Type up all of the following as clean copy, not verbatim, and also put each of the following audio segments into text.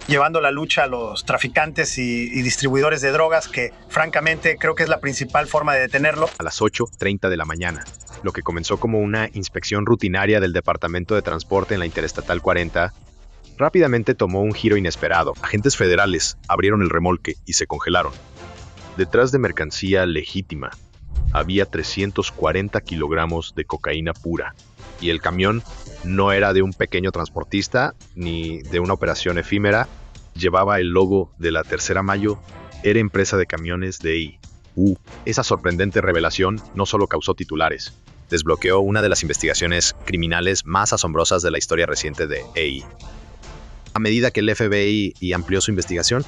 llevando la lucha a los traficantes y distribuidores de drogas, que francamente creo que es la principal forma de detenerlo. A las 8:30 de la mañana, lo que comenzó como una inspección rutinaria del Departamento de Transporte en la Interestatal 40, rápidamente tomó un giro inesperado. Agentes federales abrieron el remolque y se congelaron. Detrás de mercancía legítima, había 340 kilogramos de cocaína pura. Y el camión no era de un pequeño transportista ni de una operación efímera. Llevaba el logo de la Tercera Mayo. Era empresa de camiones de EI. Esa sorprendente revelación no solo causó titulares, desbloqueó una de las investigaciones criminales más asombrosas de la historia reciente de EI. A medida que el FBI amplió su investigación,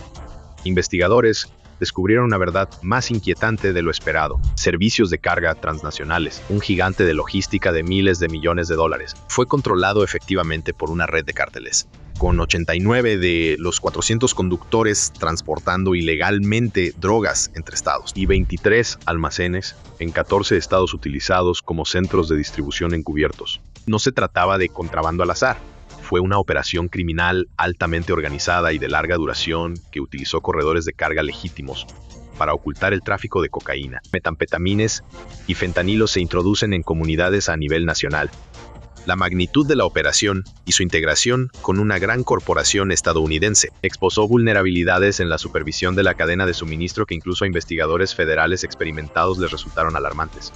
investigadores descubrieron una verdad más inquietante de lo esperado. Servicios de carga transnacionales, un gigante de logística de miles de millones de dólares, fue controlado efectivamente por una red de cárteles, con 89 de los 400 conductores transportando ilegalmente drogas entre estados y 23 almacenes en 14 estados utilizados como centros de distribución encubiertos. No se trataba de contrabando al azar. Fue una operación criminal altamente organizada y de larga duración que utilizó corredores de carga legítimos para ocultar el tráfico de cocaína. Metanfetaminas y fentanilo se introducen en comunidades a nivel nacional. La magnitud de la operación y su integración con una gran corporación estadounidense expuso vulnerabilidades en la supervisión de la cadena de suministro que incluso a investigadores federales experimentados les resultaron alarmantes.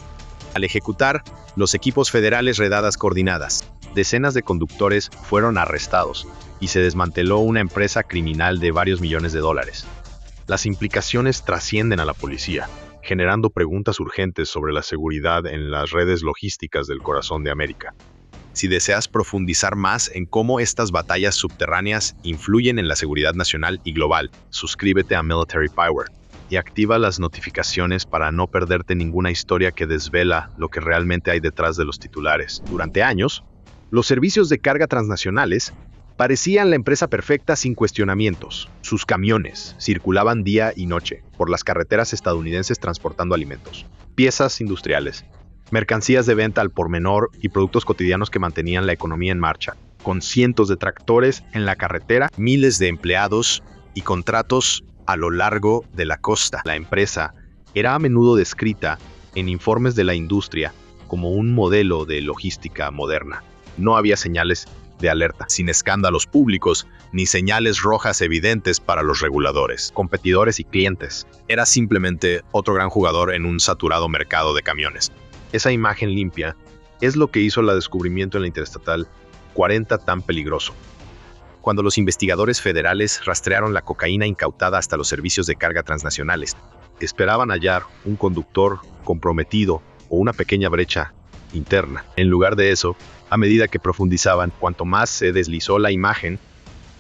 Al ejecutar los equipos federales redadas coordinadas, decenas de conductores fueron arrestados y se desmanteló una empresa criminal de varios millones de dólares. Las implicaciones trascienden a la policía, generando preguntas urgentes sobre la seguridad en las redes logísticas del corazón de América. Si deseas profundizar más en cómo estas batallas subterráneas influyen en la seguridad nacional y global, suscríbete a Military Power y activa las notificaciones para no perderte ninguna historia que desvela lo que realmente hay detrás de los titulares. Durante años, los servicios de carga transnacionales parecían la empresa perfecta sin cuestionamientos. Sus camiones circulaban día y noche por las carreteras estadounidenses transportando alimentos, piezas industriales, mercancías de venta al por menor y productos cotidianos que mantenían la economía en marcha. Con cientos de tractores en la carretera, miles de empleados y contratos a lo largo de la costa. La empresa era a menudo descrita en informes de la industria como un modelo de logística moderna. No había señales de alerta, sin escándalos públicos, ni señales rojas evidentes para los reguladores, competidores y clientes. Era simplemente otro gran jugador en un saturado mercado de camiones. Esa imagen limpia es lo que hizo el descubrimiento en la Interestatal 40 tan peligroso. Cuando los investigadores federales rastrearon la cocaína incautada hasta los servicios de carga transnacionales, esperaban hallar un conductor comprometido o una pequeña brecha interna. En lugar de eso, a medida que profundizaban, cuanto más se deslizó la imagen,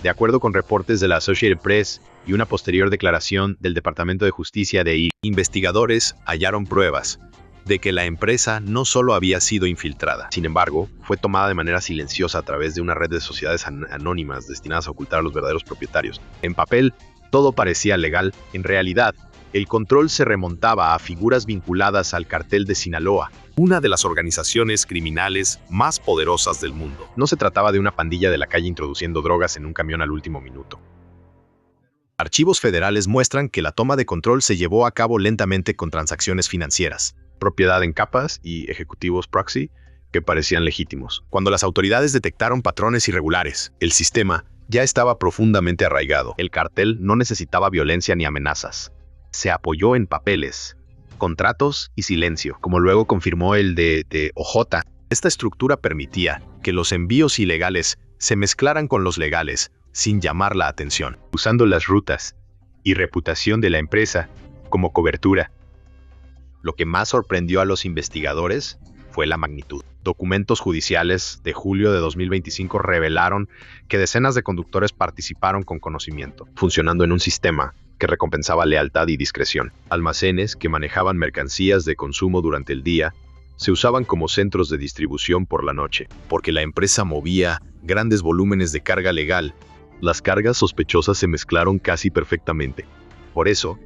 de acuerdo con reportes de la Associated Press y una posterior declaración del Departamento de Justicia de EI, investigadores hallaron pruebas de que la empresa no solo había sido infiltrada, sin embargo, fue tomada de manera silenciosa a través de una red de sociedades anónimas destinadas a ocultar a los verdaderos propietarios. En papel, todo parecía legal. En realidad, el control se remontaba a figuras vinculadas al cartel de Sinaloa, una de las organizaciones criminales más poderosas del mundo. No se trataba de una pandilla de la calle introduciendo drogas en un camión al último minuto. Archivos federales muestran que la toma de control se llevó a cabo lentamente con transacciones financieras, propiedad en capas y ejecutivos proxy que parecían legítimos. Cuando las autoridades detectaron patrones irregulares, el sistema ya estaba profundamente arraigado. El cartel no necesitaba violencia ni amenazas. Se apoyó en papeles, contratos y silencio, como luego confirmó el de OJ. Esta estructura permitía que los envíos ilegales se mezclaran con los legales sin llamar la atención, usando las rutas y reputación de la empresa como cobertura. Lo que más sorprendió a los investigadores fue la magnitud. Documentos judiciales de julio de 2025 revelaron que decenas de conductores participaron con conocimiento, funcionando en un sistema que recompensaba lealtad y discreción. Almacenes que manejaban mercancías de consumo durante el día se usaban como centros de distribución por la noche, porque la empresa movía grandes volúmenes de carga legal. Las cargas sospechosas se mezclaron casi perfectamente. Por eso,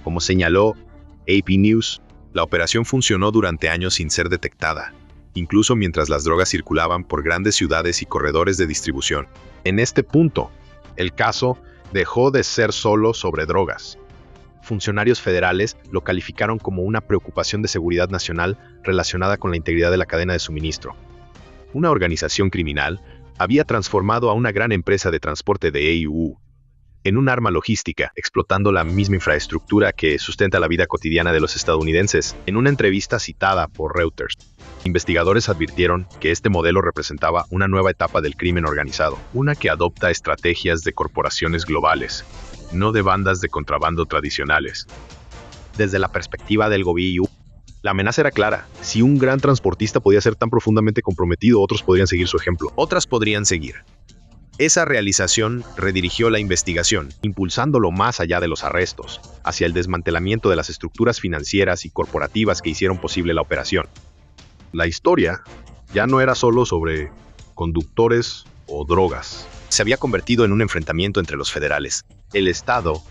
como señaló AP News, la operación funcionó durante años sin ser detectada, incluso mientras las drogas circulaban por grandes ciudades y corredores de distribución. En este punto, el caso dejó de ser solo sobre drogas. Funcionarios federales lo calificaron como una preocupación de seguridad nacional relacionada con la integridad de la cadena de suministro. Una organización criminal había transformado a una gran empresa de transporte de EU en un arma logística, explotando la misma infraestructura que sustenta la vida cotidiana de los estadounidenses. En una entrevista citada por Reuters, investigadores advirtieron que este modelo representaba una nueva etapa del crimen organizado, una que adopta estrategias de corporaciones globales, no de bandas de contrabando tradicionales. Desde la perspectiva del gobierno, la amenaza era clara. Si un gran transportista podía ser tan profundamente comprometido, otros podrían seguir su ejemplo. Otras podrían seguir. Esa realización redirigió la investigación, impulsándolo más allá de los arrestos, hacia el desmantelamiento de las estructuras financieras y corporativas que hicieron posible la operación. La historia ya no era solo sobre conductores o drogas. Se había convertido en un enfrentamiento entre los federales, el Estado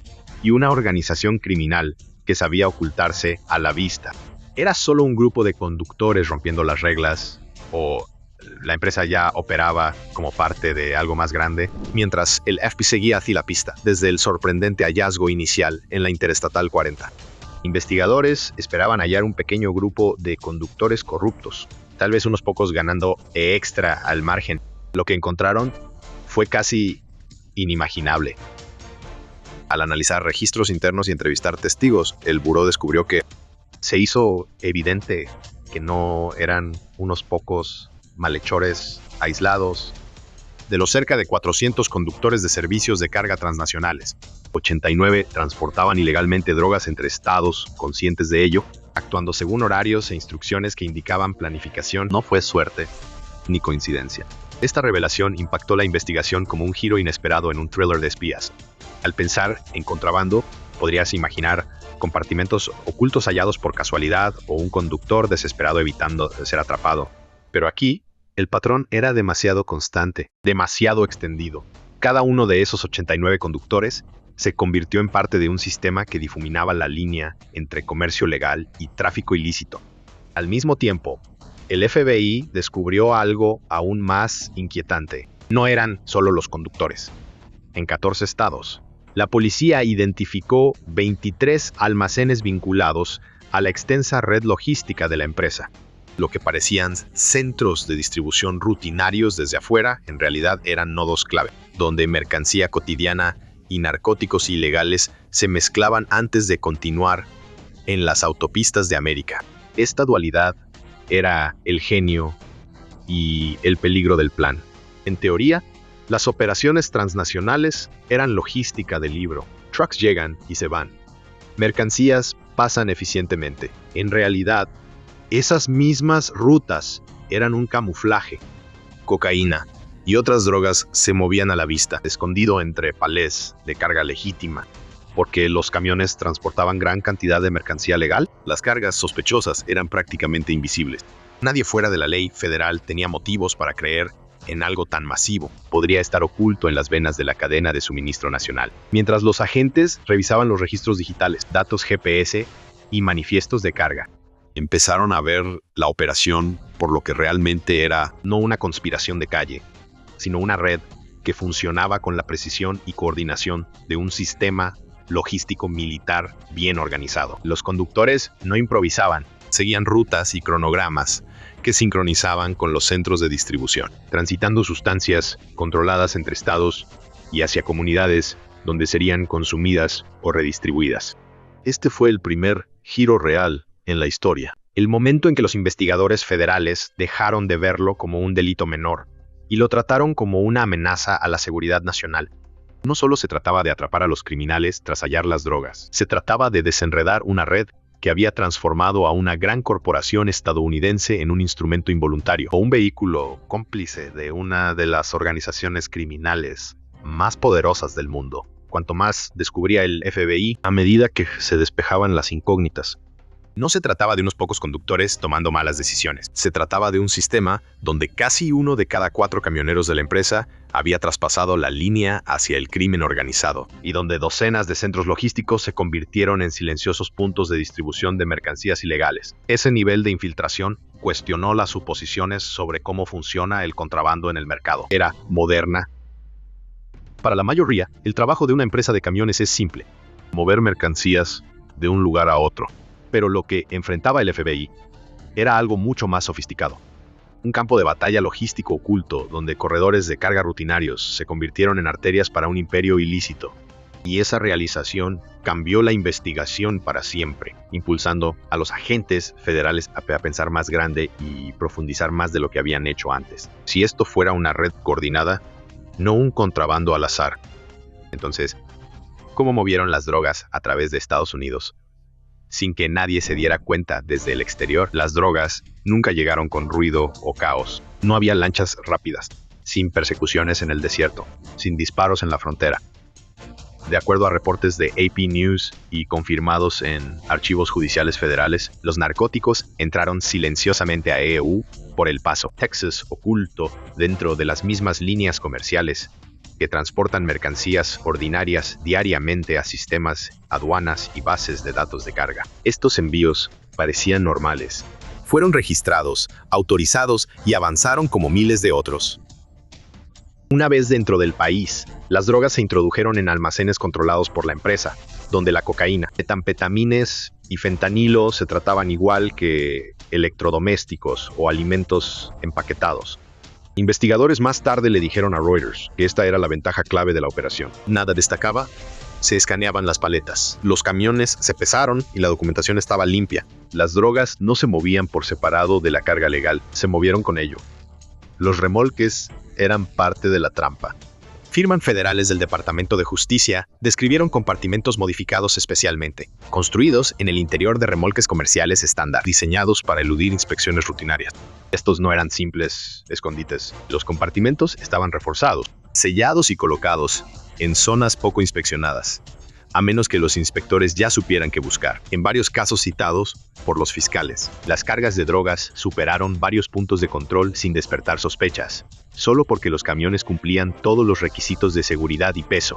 y una organización criminal que sabía ocultarse a la vista. ¿Era solo un grupo de conductores rompiendo las reglas o la empresa ya operaba como parte de algo más grande? Mientras el FBI seguía hacia la pista desde el sorprendente hallazgo inicial en la Interestatal 40. Investigadores esperaban hallar un pequeño grupo de conductores corruptos, tal vez unos pocos ganando extra al margen. Lo que encontraron fue casi inimaginable. Al analizar registros internos y entrevistar testigos, el buró descubrió que se hizo evidente que no eran unos pocos malhechores aislados. De los cerca de 400 conductores de servicios de carga transnacionales, 89 transportaban ilegalmente drogas entre estados, conscientes de ello, actuando según horarios e instrucciones que indicaban planificación. No fue suerte ni coincidencia. Esta revelación impactó la investigación como un giro inesperado en un thriller de espías. Al pensar en contrabando, podrías imaginar compartimentos ocultos hallados por casualidad o un conductor desesperado evitando ser atrapado. Pero aquí, el patrón era demasiado constante, demasiado extendido. Cada uno de esos 89 conductores se convirtió en parte de un sistema que difuminaba la línea entre comercio legal y tráfico ilícito. Al mismo tiempo, el FBI descubrió algo aún más inquietante. No eran solo los conductores. En 14 estados, la policía identificó 23 almacenes vinculados a la extensa red logística de la empresa. Lo que parecían centros de distribución rutinarios desde afuera, en realidad eran nodos clave, donde mercancía cotidiana y narcóticos ilegales se mezclaban antes de continuar en las autopistas de América. Esta dualidad era el genio y el peligro del plan. En teoría, las operaciones transnacionales eran logística de libro. Trucks llegan y se van. Mercancías pasan eficientemente. En realidad, esas mismas rutas eran un camuflaje. Cocaína y otras drogas se movían a la vista, escondido entre palés de carga legítima. Porque los camiones transportaban gran cantidad de mercancía legal, las cargas sospechosas eran prácticamente invisibles. Nadie fuera de la ley federal tenía motivos para creer en algo tan masivo. Podría estar oculto en las venas de la cadena de suministro nacional. Mientras los agentes revisaban los registros digitales, datos GPS y manifiestos de carga, empezaron a ver la operación por lo que realmente era no una conspiración de calle, sino una red que funcionaba con la precisión y coordinación de un sistema logístico militar bien organizado. Los conductores no improvisaban, seguían rutas y cronogramas que sincronizaban con los centros de distribución, transitando sustancias controladas entre estados y hacia comunidades donde serían consumidas o redistribuidas. Este fue el primer giro real en la historia, el momento en que los investigadores federales dejaron de verlo como un delito menor y lo trataron como una amenaza a la seguridad nacional. No solo se trataba de atrapar a los criminales tras hallar las drogas, se trataba de desenredar una red que había transformado a una gran corporación estadounidense en un instrumento involuntario o un vehículo cómplice de una de las organizaciones criminales más poderosas del mundo. Cuanto más descubría el FBI a medida que se despejaban las incógnitas. No se trataba de unos pocos conductores tomando malas decisiones. Se trataba de un sistema donde casi uno de cada 4 camioneros de la empresa había traspasado la línea hacia el crimen organizado y donde docenas de centros logísticos se convirtieron en silenciosos puntos de distribución de mercancías ilegales. Ese nivel de infiltración cuestionó las suposiciones sobre cómo funciona el contrabando en el mercado. Era moderna Para la mayoría, el trabajo de una empresa de camiones es simple: mover mercancías de un lugar a otro. Pero lo que enfrentaba el FBI era algo mucho más sofisticado. Un campo de batalla logístico oculto donde corredores de carga rutinarios se convirtieron en arterias para un imperio ilícito. Y esa realización cambió la investigación para siempre, impulsando a los agentes federales a pensar más grande y profundizar más de lo que habían hecho antes. Si esto fuera una red coordinada, no un contrabando al azar. Entonces, ¿cómo movieron las drogas a través de Estados Unidos sin que nadie se diera cuenta desde el exterior? Las drogas nunca llegaron con ruido o caos. No había lanchas rápidas, sin persecuciones en el desierto, sin disparos en la frontera. De acuerdo a reportes de AP News y confirmados en archivos judiciales federales, los narcóticos entraron silenciosamente a EU por El Paso, Texas, oculto dentro de las mismas líneas comerciales que transportan mercancías ordinarias diariamente a sistemas, aduanas y bases de datos de carga. Estos envíos parecían normales. Fueron registrados, autorizados y avanzaron como miles de otros. Una vez dentro del país, las drogas se introdujeron en almacenes controlados por la empresa, donde la cocaína, metanfetaminas y fentanilo se trataban igual que electrodomésticos o alimentos empaquetados. Investigadores más tarde le dijeron a Reuters que esta era la ventaja clave de la operación. Nada destacaba, se escaneaban las paletas, los camiones se pesaron y la documentación estaba limpia. Las drogas no se movían por separado de la carga legal, se movieron con ello. Los remolques eran parte de la trampa. Firmas federales del Departamento de Justicia describieron compartimentos modificados especialmente, construidos en el interior de remolques comerciales estándar, diseñados para eludir inspecciones rutinarias. Estos no eran simples escondites. Los compartimentos estaban reforzados, sellados y colocados en zonas poco inspeccionadas, a menos que los inspectores ya supieran qué buscar. En varios casos citados por los fiscales, las cargas de drogas superaron varios puntos de control sin despertar sospechas, solo porque los camiones cumplían todos los requisitos de seguridad y peso.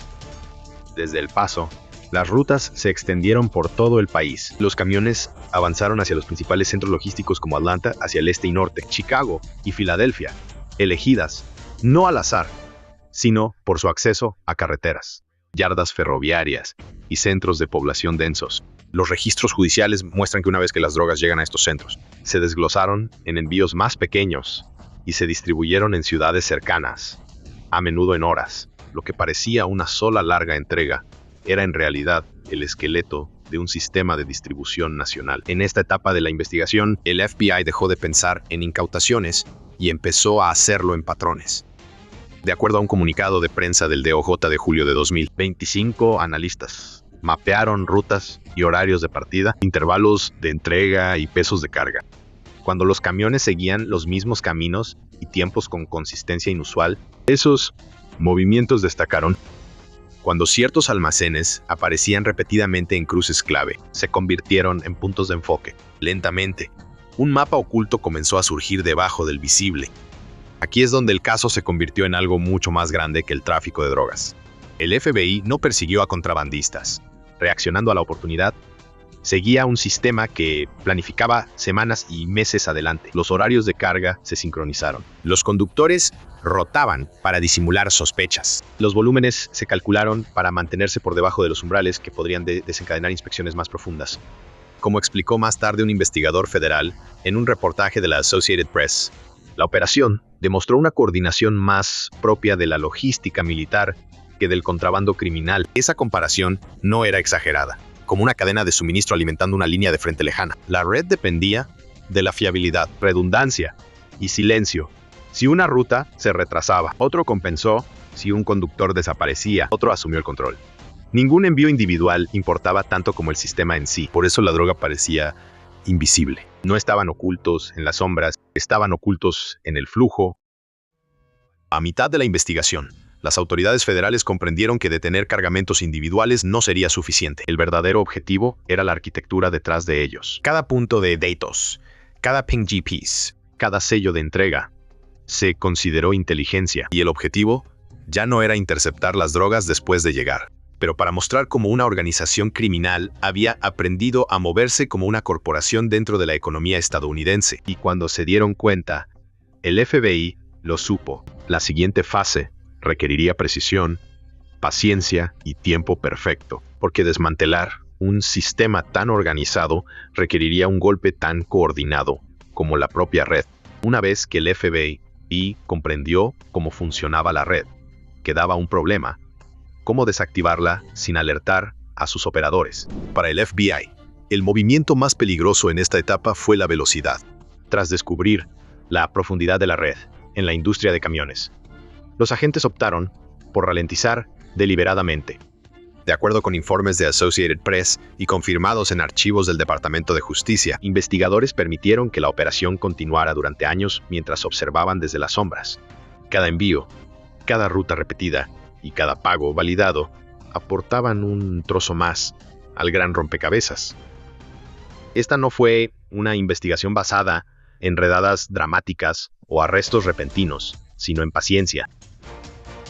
Desde El Paso, las rutas se extendieron por todo el país. Los camiones avanzaron hacia los principales centros logísticos como Atlanta, hacia el este y norte, Chicago y Filadelfia, elegidas no al azar, sino por su acceso a carreteras, yardas ferroviarias y centros de población densos. Los registros judiciales muestran que una vez que las drogas llegan a estos centros, se desglosaron en envíos más pequeños y se distribuyeron en ciudades cercanas, a menudo en horas. Lo que parecía una sola larga entrega era en realidad el esqueleto de un sistema de distribución nacional. En esta etapa de la investigación, el FBI dejó de pensar en incautaciones y empezó a hacerlo en patrones. De acuerdo a un comunicado de prensa del DOJ de julio de 2025, analistas mapearon rutas y horarios de partida, intervalos de entrega y pesos de carga. Cuando los camiones seguían los mismos caminos y tiempos con consistencia inusual, esos movimientos destacaron. Cuando ciertos almacenes aparecían repetidamente en cruces clave, se convirtieron en puntos de enfoque. Lentamente, un mapa oculto comenzó a surgir debajo del visible. Aquí es donde el caso se convirtió en algo mucho más grande que el tráfico de drogas. El FBI no persiguió a contrabandistas. Reaccionando a la oportunidad, seguía un sistema que planificaba semanas y meses adelante. Los horarios de carga se sincronizaron. Los conductores rotaban para disimular sospechas. Los volúmenes se calcularon para mantenerse por debajo de los umbrales que podrían desencadenar inspecciones más profundas. Como explicó más tarde un investigador federal en un reportaje de la Associated Press, la operación demostró una coordinación más propia de la logística militar que del contrabando criminal. Esa comparación no era exagerada, como una cadena de suministro alimentando una línea de frente lejana. La red dependía de la fiabilidad, redundancia y silencio. Si una ruta se retrasaba, otro compensó. Si un conductor desaparecía, otro asumió el control. Ningún envío individual importaba tanto como el sistema en sí. Por eso la droga parecía invisible. No estaban ocultos en las sombras, estaban ocultos en el flujo. A mitad de la investigación, las autoridades federales comprendieron que detener cargamentos individuales no sería suficiente. El verdadero objetivo era la arquitectura detrás de ellos. Cada punto de datos, cada ping GPS, cada sello de entrega, se consideró inteligencia, y el objetivo ya no era interceptar las drogas después de llegar, pero para mostrar cómo una organización criminal había aprendido a moverse como una corporación dentro de la economía estadounidense. Y cuando se dieron cuenta, el FBI lo supo. La siguiente fase requeriría precisión paciencia y tiempo perfecto, porque desmantelar un sistema tan organizado requeriría un golpe tan coordinado como la propia red. Una vez que el FBI comprendió cómo funcionaba la red, quedaba un problema: cómo desactivarla sin alertar a sus operadores. Para el FBI, el movimiento más peligroso en esta etapa fue la velocidad. Tras descubrir la profundidad de la red en la industria de camiones, los agentes optaron por ralentizar deliberadamente. De acuerdo con informes de Associated Press y confirmados en archivos del Departamento de Justicia, investigadores permitieron que la operación continuara durante años mientras observaban desde las sombras. Cada envío, cada ruta repetida y cada pago validado aportaban un trozo más al gran rompecabezas. Esta no fue una investigación basada en redadas dramáticas o arrestos repentinos, sino en paciencia.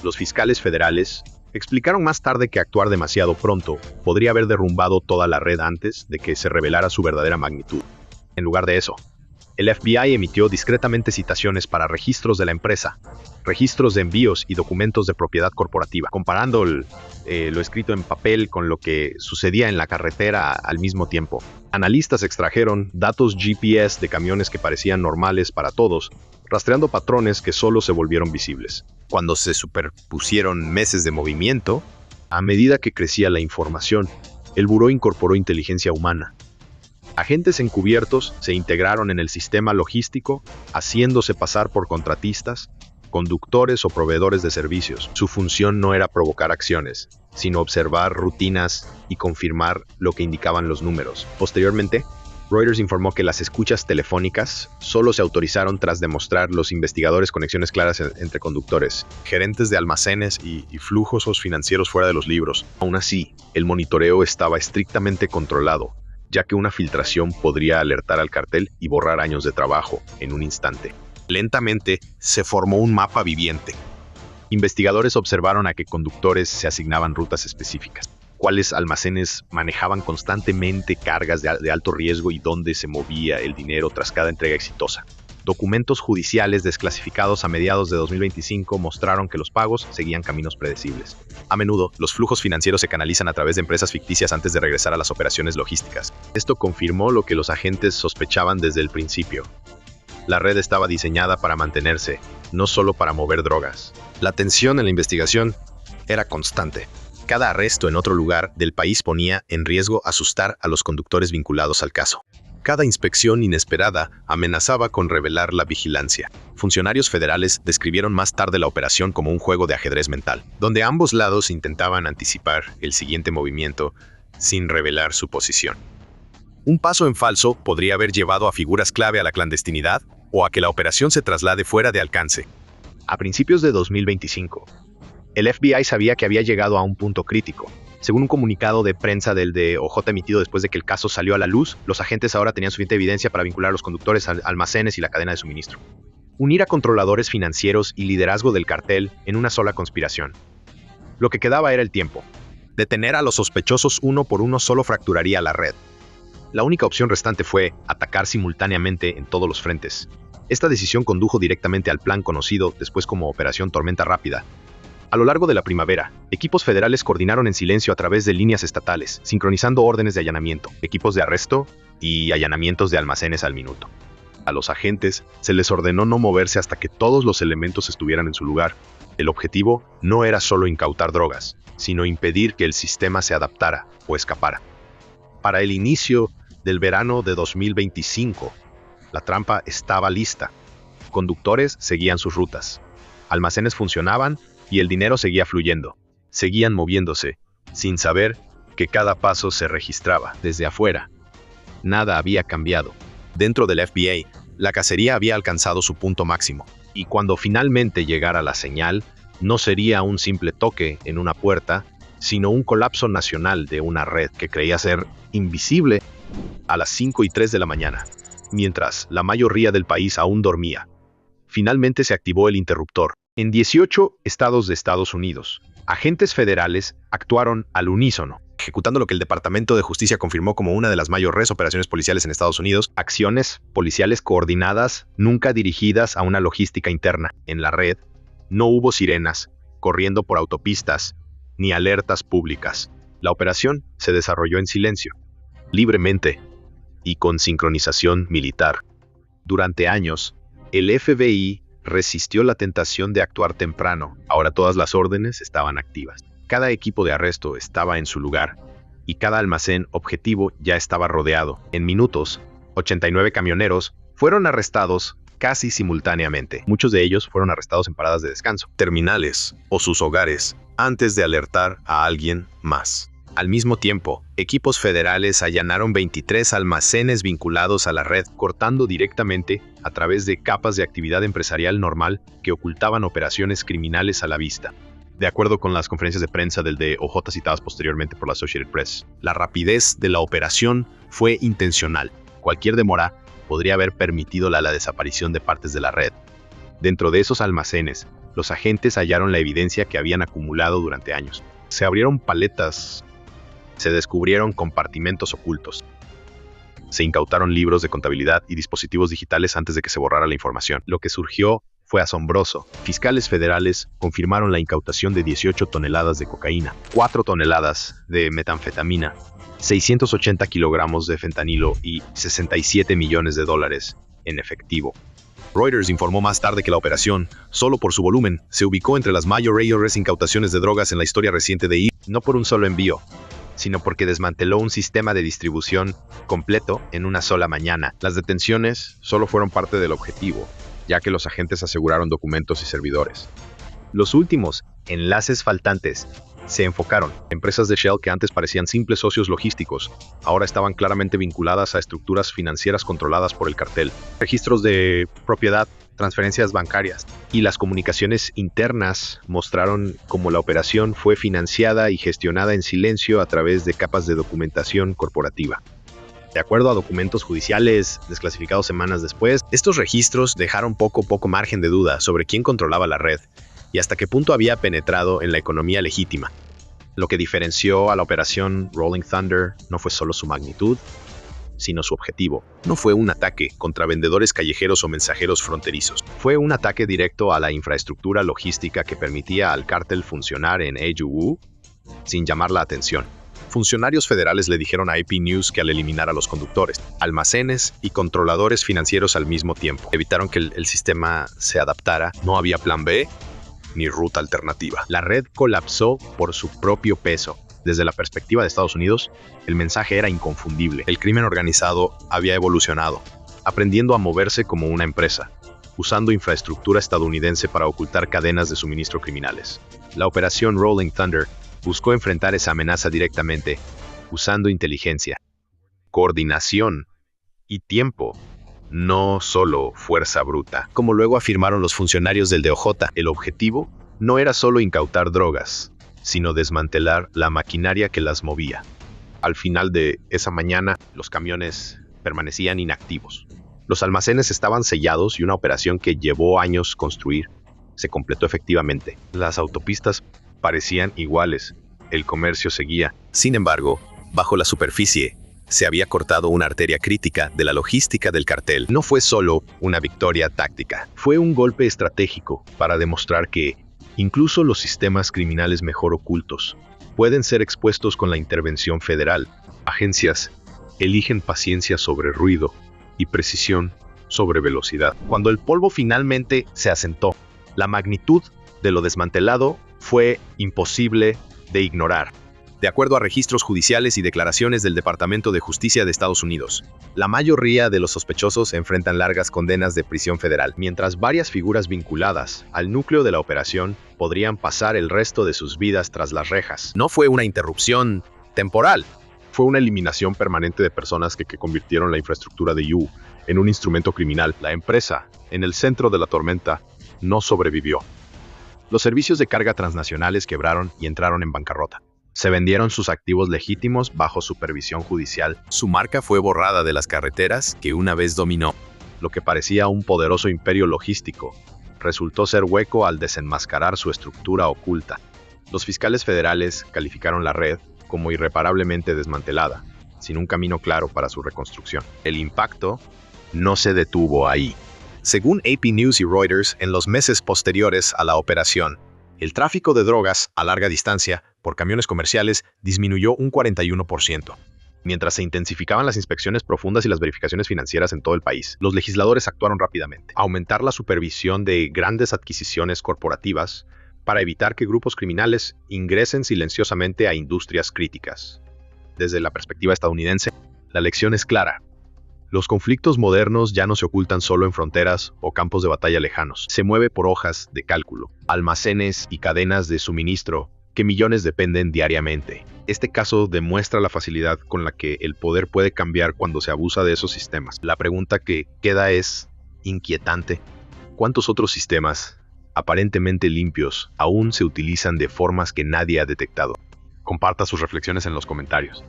Los fiscales federales explicaron más tarde que actuar demasiado pronto podría haber derrumbado toda la red antes de que se revelara su verdadera magnitud. En lugar de eso, el FBI emitió discretamente citaciones para registros de la empresa, registros de envíos y documentos de propiedad corporativa, comparando lo escrito en papel con lo que sucedía en la carretera al mismo tiempo. Analistas extrajeron datos GPS de camiones que parecían normales para todos, rastreando patrones que solo se volvieron visibles cuando se superpusieron meses de movimiento. A medida que crecía la información, el buró incorporó inteligencia humana. Agentes encubiertos se integraron en el sistema logístico, haciéndose pasar por contratistas, conductores o proveedores de servicios. Su función no era provocar acciones, sino observar rutinas y confirmar lo que indicaban los números. Posteriormente, Reuters informó que las escuchas telefónicas solo se autorizaron tras demostrar los investigadores conexiones claras entre conductores, gerentes de almacenes y flujos financieros fuera de los libros. Aún así, el monitoreo estaba estrictamente controlado, ya que una filtración podría alertar al cartel y borrar años de trabajo en un instante. Lentamente, se formó un mapa viviente. Investigadores observaron a qué conductores se asignaban rutas específicas, cuáles almacenes manejaban constantemente cargas de alto riesgo y dónde se movía el dinero tras cada entrega exitosa. Documentos judiciales desclasificados a mediados de 2025 mostraron que los pagos seguían caminos predecibles. A menudo, los flujos financieros se canalizan a través de empresas ficticias antes de regresar a las operaciones logísticas. Esto confirmó lo que los agentes sospechaban desde el principio. La red estaba diseñada para mantenerse, no solo para mover drogas. La tensión en la investigación era constante. Cada arresto en otro lugar del país ponía en riesgo asustar a los conductores vinculados al caso. Cada inspección inesperada amenazaba con revelar la vigilancia. Funcionarios federales describieron más tarde la operación como un juego de ajedrez mental, donde ambos lados intentaban anticipar el siguiente movimiento sin revelar su posición. Un paso en falso podría haber llevado a figuras clave a la clandestinidad o a que la operación se traslade fuera de alcance. A principios de 2025, el FBI sabía que había llegado a un punto crítico. Según un comunicado de prensa del DOJ emitido después de que el caso salió a la luz, los agentes ahora tenían suficiente evidencia para vincular a los conductores, almacenes y la cadena de suministro. Unir a controladores financieros y liderazgo del cartel en una sola conspiración. Lo que quedaba era el tiempo. Detener a los sospechosos uno por uno solo fracturaría la red. La única opción restante fue atacar simultáneamente en todos los frentes. Esta decisión condujo directamente al plan conocido después como Operación Tormenta Rápida. A lo largo de la primavera, equipos federales coordinaron en silencio a través de líneas estatales, sincronizando órdenes de allanamiento, equipos de arresto y allanamientos de almacenes al minuto. A los agentes se les ordenó no moverse hasta que todos los elementos estuvieran en su lugar. El objetivo no era solo incautar drogas, sino impedir que el sistema se adaptara o escapara. Para el inicio del verano de 2025, la trampa estaba lista. Conductores seguían sus rutas. Almacenes funcionaban y el dinero seguía fluyendo. Seguían moviéndose, sin saber que cada paso se registraba desde afuera. Nada había cambiado. Dentro del FBI, la cacería había alcanzado su punto máximo. Y cuando finalmente llegara la señal, no sería un simple toque en una puerta, sino un colapso nacional de una red que creía ser invisible. A las 5:03 de la mañana, mientras la mayoría del país aún dormía, finalmente se activó el interruptor. En 18 estados de Estados Unidos, agentes federales actuaron al unísono, ejecutando lo que el Departamento de Justicia confirmó como una de las mayores operaciones policiales en Estados Unidos, acciones policiales coordinadas, nunca dirigidas a una logística interna. En la red, no hubo sirenas corriendo por autopistas, ni alertas públicas. La operación se desarrolló en silencio, libremente y con sincronización militar. Durante años, el FBI resistió la tentación de actuar temprano. Ahora todas las órdenes estaban activas. Cada equipo de arresto estaba en su lugar y cada almacén objetivo ya estaba rodeado. En minutos, 89 camioneros fueron arrestados casi simultáneamente. Muchos de ellos fueron arrestados en paradas de descanso, terminales o sus hogares, antes de alertar a alguien más. Al mismo tiempo, equipos federales allanaron 23 almacenes vinculados a la red, cortando directamente a través de capas de actividad empresarial normal que ocultaban operaciones criminales a la vista. De acuerdo con las conferencias de prensa del DOJ citadas posteriormente por la Associated Press, la rapidez de la operación fue intencional. Cualquier demora podría haber permitido la desaparición de partes de la red. Dentro de esos almacenes, los agentes hallaron la evidencia que habían acumulado durante años. Se abrieron paletas. Se descubrieron compartimentos ocultos. Se incautaron libros de contabilidad y dispositivos digitales antes de que se borrara la información. Lo que surgió fue asombroso. Fiscales federales confirmaron la incautación de 18 toneladas de cocaína, 4 toneladas de metanfetamina, 680 kilogramos de fentanilo y 67 millones de dólares en efectivo. Reuters informó más tarde que la operación, solo por su volumen, se ubicó entre las mayores incautaciones de drogas en la historia reciente de no por un solo envío, sino porque desmanteló un sistema de distribución completo en una sola mañana. Las detenciones solo fueron parte del objetivo, ya que los agentes aseguraron documentos y servidores. Los últimos enlaces faltantes se enfocaron. Empresas de Shell que antes parecían simples socios logísticos, ahora estaban claramente vinculadas a estructuras financieras controladas por el cartel. Registros de propiedad, transferencias bancarias y las comunicaciones internas mostraron cómo la operación fue financiada y gestionada en silencio a través de capas de documentación corporativa. De acuerdo a documentos judiciales desclasificados semanas después, estos registros dejaron poco margen de duda sobre quién controlaba la red y hasta qué punto había penetrado en la economía legítima. Lo que diferenció a la operación Rolling Thunder no fue solo su magnitud, sino su objetivo. No fue un ataque contra vendedores callejeros o mensajeros fronterizos. Fue un ataque directo a la infraestructura logística que permitía al cártel funcionar en Ejuwu sin llamar la atención. Funcionarios federales le dijeron a AP News que al eliminar a los conductores, almacenes y controladores financieros al mismo tiempo, evitaron que el sistema se adaptara. No había plan B ni ruta alternativa. La red colapsó por su propio peso. Desde la perspectiva de Estados Unidos, el mensaje era inconfundible. El crimen organizado había evolucionado, aprendiendo a moverse como una empresa, usando infraestructura estadounidense para ocultar cadenas de suministro criminales. La operación Rolling Thunder buscó enfrentar esa amenaza directamente, usando inteligencia, coordinación y tiempo, no solo fuerza bruta. Como luego afirmaron los funcionarios del DOJ, el objetivo no era solo incautar drogas, sino desmantelar la maquinaria que las movía. Al final de esa mañana, los camiones permanecían inactivos. Los almacenes estaban sellados y una operación que llevó años construir se completó efectivamente. Las autopistas parecían iguales. El comercio seguía. Sin embargo, bajo la superficie, se había cortado una arteria crítica de la logística del cartel. No fue solo una victoria táctica. Fue un golpe estratégico para demostrar que incluso los sistemas criminales mejor ocultos pueden ser expuestos con la intervención federal. Agencias eligen paciencia sobre ruido y precisión sobre velocidad. Cuando el polvo finalmente se asentó, la magnitud de lo desmantelado fue imposible de ignorar. De acuerdo a registros judiciales y declaraciones del Departamento de Justicia de Estados Unidos, la mayoría de los sospechosos enfrentan largas condenas de prisión federal, mientras varias figuras vinculadas al núcleo de la operación podrían pasar el resto de sus vidas tras las rejas. No fue una interrupción temporal, fue una eliminación permanente de personas que convirtieron la infraestructura de Yu en un instrumento criminal. La empresa, en el centro de la tormenta, no sobrevivió. Los servicios de carga transnacionales quebraron y entraron en bancarrota. Se vendieron sus activos legítimos bajo supervisión judicial. Su marca fue borrada de las carreteras que una vez dominó. Lo que parecía un poderoso imperio logístico resultó ser hueco al desenmascarar su estructura oculta. Los fiscales federales calificaron la red como irreparablemente desmantelada, sin un camino claro para su reconstrucción. El impacto no se detuvo ahí. Según AP News y Reuters, en los meses posteriores a la operación, El tráfico de drogas a larga distancia por camiones comerciales disminuyó un 41%. Mientras se intensificaban las inspecciones profundas y las verificaciones financieras en todo el país, los legisladores actuaron rápidamente. Aumentar la supervisión de grandes adquisiciones corporativas para evitar que grupos criminales ingresen silenciosamente a industrias críticas. Desde la perspectiva estadounidense, la lección es clara. Los conflictos modernos ya no se ocultan solo en fronteras o campos de batalla lejanos. Se mueve por hojas de cálculo, almacenes y cadenas de suministro que millones dependen diariamente. Este caso demuestra la facilidad con la que el poder puede cambiar cuando se abusa de esos sistemas. La pregunta que queda es inquietante. ¿Cuántos otros sistemas, aparentemente limpios, aún se utilizan de formas que nadie ha detectado? Comparta sus reflexiones en los comentarios.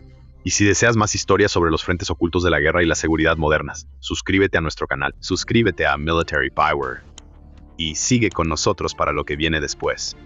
Y si deseas más historias sobre los frentes ocultos de la guerra y la seguridad modernas, suscríbete a nuestro canal, suscríbete a Military Power y sigue con nosotros para lo que viene después.